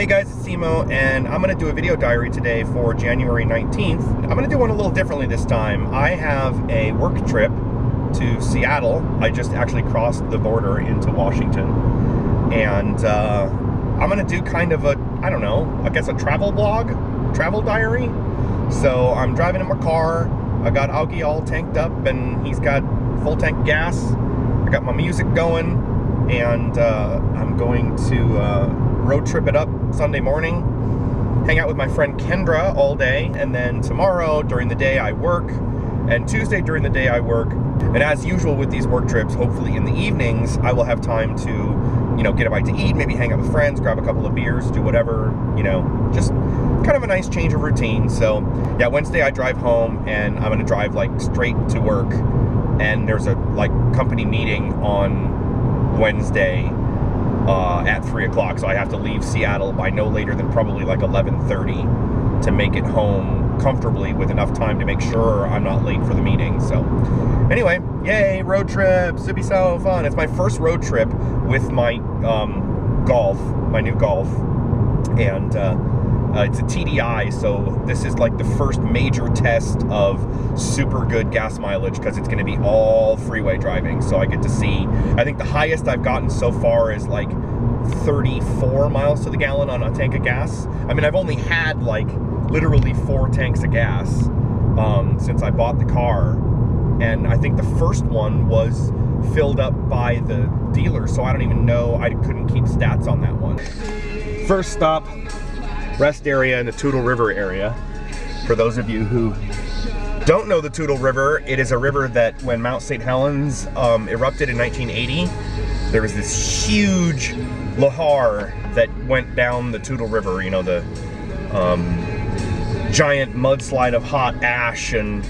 Hey guys, it's Simo, and I'm going to do a video diary today for January 19th. I'm going to do one a little differently this time. I have a work trip to Seattle. I just actually crossed the border into Washington, and I'm going to do kind of a, I don't know, I guess a travel blog, travel diary. So I'm driving in my car. I got Augie all tanked up, and he's got full tank gas. I got my music going, and I'm going to road trip it up Sunday morning, hang out with my friend Kendra all day, and then tomorrow during the day I work, and Tuesday during the day I work. And as usual with these work trips, hopefully in the evenings I will have time to, you know, get a bite to eat, maybe hang out with friends, grab a couple of beers, do whatever, you know, just kind of a nice change of routine. So yeah, Wednesday I drive home, and I'm gonna drive like straight to work, and there's a like company meeting on Wednesday at 3 o'clock, so I have to leave Seattle by no later than probably like 11:30 to make it home comfortably with enough time to make sure I'm not late for the meeting. So anyway, yay, road trips, it'd be so fun. It's my first road trip with my Golf, my new Golf, and it's a TDI, so this is like the first major test of super good gas mileage, because it's going to be all freeway driving. So I get to see, I think the highest I've gotten so far is like 34 miles to the gallon on a tank of gas. I mean, I've only had like literally 4 tanks of gas since I bought the car, and I think the first one was filled up by the dealer, so I don't even know, I couldn't keep stats on that one. First stop, rest area in the Toutle River area. For those of you who don't know the Toutle River, it is a river that when Mount St. Helens erupted in 1980, there was this huge lahar that went down the Toutle River, you know, the giant mudslide of hot ash and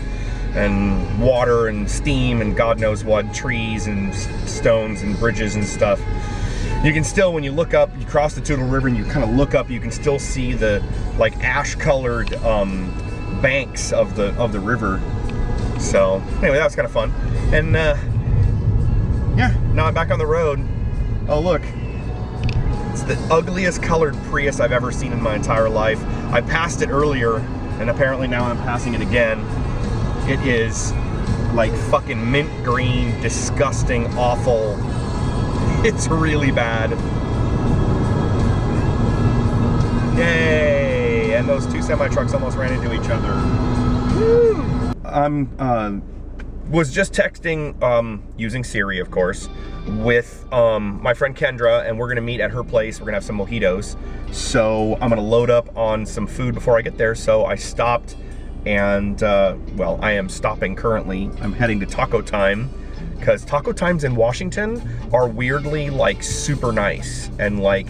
water and steam and God knows what, trees and stones and bridges and stuff. You can still, when you look up, you cross the Toutle River and you kind of look up, you can still see the like ash-colored banks of the river. So anyway, that was kind of fun. And yeah, now I'm back on the road. Oh look, it's the ugliest colored Prius I've ever seen in my entire life. I passed it earlier, and apparently now I'm passing it again. It is like fucking mint green, disgusting, awful. It's really bad. Yay! And those 2 semi-trucks almost ran into each other. Woo! Was just texting, using Siri, of course, with my friend Kendra, and we're gonna meet at her place. We're gonna have some mojitos. So I'm gonna load up on some food before I get there. So I stopped, and well, I am stopping currently. I'm heading to Taco Time, because Taco Times in Washington are weirdly like super nice, and like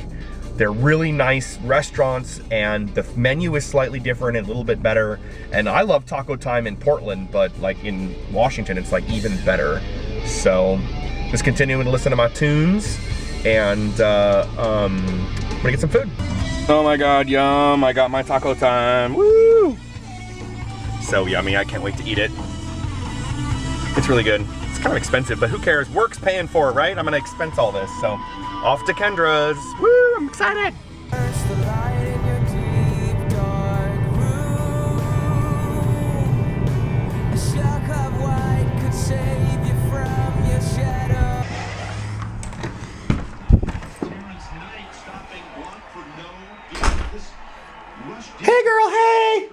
they're really nice restaurants, and the menu is slightly different and a little bit better. And I love Taco Time in Portland, but like in Washington it's like even better. So just continuing to listen to my tunes, and I'm gonna get some food. Oh my god, yum, I got my Taco Time, woo! So yummy, I can't wait to eat it. It's really good. Kind of expensive, but who cares? Work's paying for it, right? I'm gonna expense all this. So off to Kendra's. Woo, I'm excited. Hey girl, hey!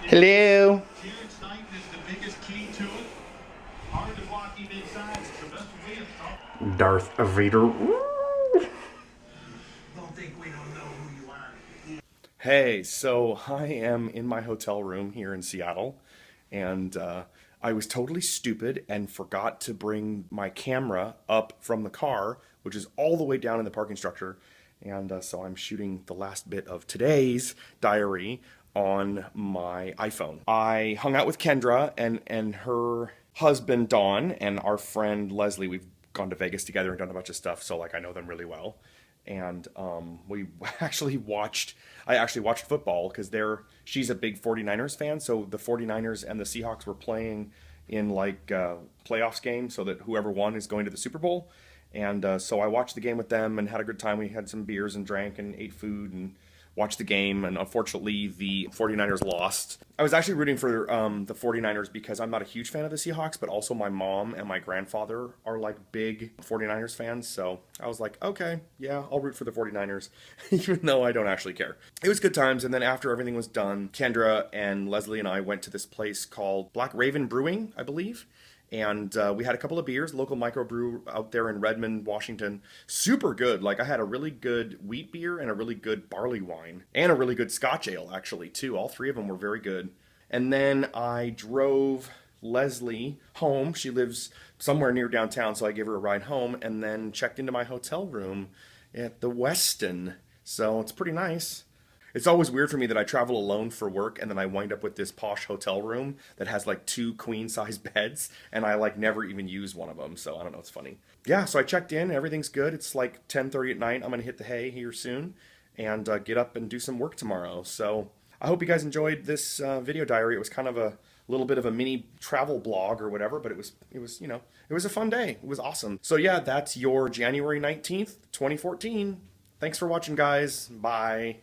Hello. Darth Vader. Hey, so I am in my hotel room here in Seattle, and I was totally stupid and forgot to bring my camera up from the car, which is all the way down in the parking structure, and so I'm shooting the last bit of today's diary on my iPhone. I hung out with Kendra and her husband Dawn and our friend Leslie. We've gone to Vegas together and done a bunch of stuff, so like I know them really well. And I actually watched football, because she's a big 49ers fan, so the 49ers and the Seahawks were playing in like playoffs game, so that whoever won is going to the Super Bowl. And so I watched the game with them and had a good time. We had some beers and drank and ate food and watched the game. And unfortunately, the 49ers lost. I was actually rooting for the 49ers because I'm not a huge fan of the Seahawks, but also my mom and my grandfather are like big 49ers fans. So I was like, okay, yeah, I'll root for the 49ers, even though I don't actually care. It was good times. And then after everything was done, Kendra and Leslie and I went to this place called Black Raven Brewing, I believe. And we had a couple of beers, local microbrew out there in Redmond, Washington. Super good. Like I had a really good wheat beer and a really good barley wine and a really good Scotch ale, actually, too. All three of them were very good. And then I drove Leslie home. She lives somewhere near downtown, so I gave her a ride home and then checked into my hotel room at the Westin. So it's pretty nice. It's always weird for me that I travel alone for work and then I wind up with this posh hotel room that has like 2 queen size beds and I like never even use one of them. So I don't know, it's funny. Yeah, so I checked in, everything's good. It's like 10:30 at night. I'm gonna hit the hay here soon and get up and do some work tomorrow. So I hope you guys enjoyed this video diary. It was kind of a little bit of a mini travel blog or whatever, but it was it was a fun day. It was awesome. So yeah, that's your January 19th, 2014. Thanks for watching, guys. Bye.